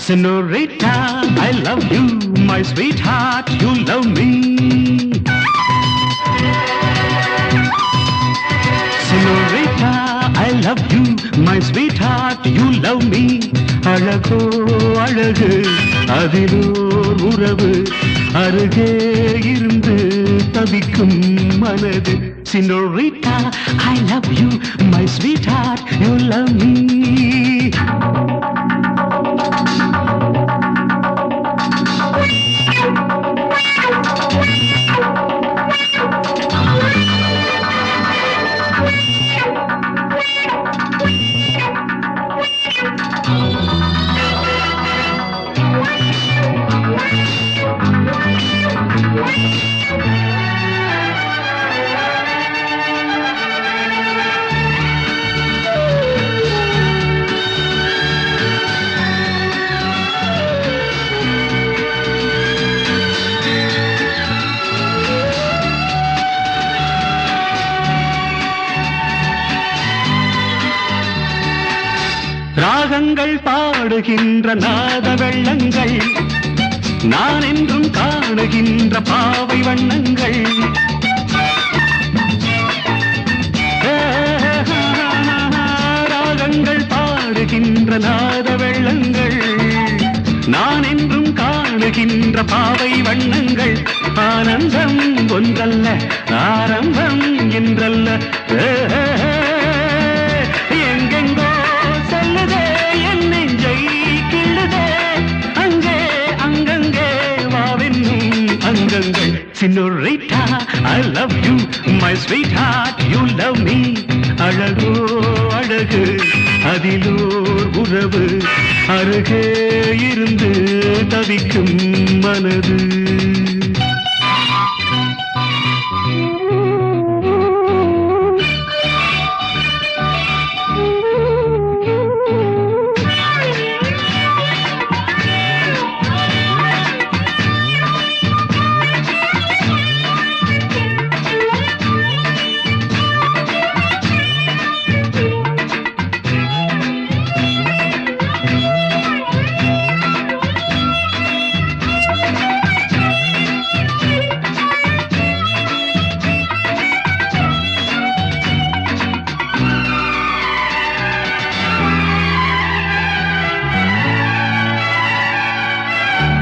Senorita, I love you, my sweetheart, you love me. Senorita, I love you, my sweetheart, you love me. அழகோ அழகு அதிலோர் உறவு அருகே இருந்து தவிக்கும் மனது. Senorita, I love you, my sweetheart, you love me. ராகங்கள் பாடுகின்ற நாத வெள்ளங்கள் நான் என்றும் காணுகின்ற பாவை வண்ணங்கள். ராகங்கள் பாடுகின்ற நாத வெள்ளங்கள் நான் என்றும் காணுகின்ற பாவை வண்ணங்கள். ஆனந்தம் ஒன்றல்ல ஆரம்பம் என்றல்ல எங்கெங்கோ செல்லுதே என் நெஞ்சை கிள்ளுதே அங்கே அங்கங்கே வாவென்னும் அங்கங்கள். Senorita, I love you, my sweetheart, you love me. அழகோ அழகு அதிலோர் உறவு அருகே இருந்து தவிக்கும் மனது.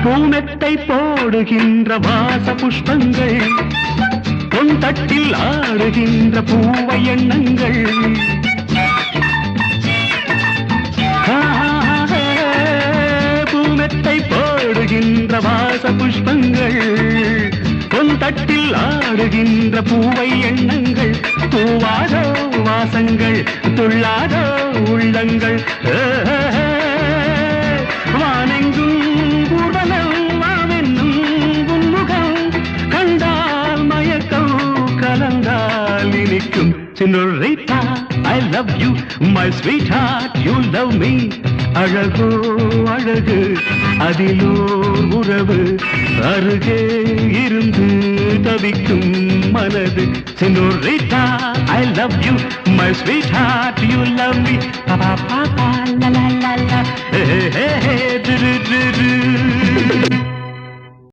பூமெத்தை போடுகின்ற வாச புஷ்பங்கள் பொன் தட்டில் ஆடுகின்ற பூவை எண்ணங்கள். பூமெத்தை போடுகின்ற வாச புஷ்பங்கள் பொன் தட்டில் ஆடுகின்ற பூவை எண்ணங்கள். பூவாதோ வாசங்கள் துள்ளாதோ உள்ளங்கள். வானெங்கும் Senorita, I love you, my sweetheart, you love me. அழகோ அழகு அதிலோர் உறவு அருகே இருந்து தவிக்கும் மனது. Senorita, I love you, my sweetheart, you love me. Pa pa pa pa la la la la. Hey hey hey.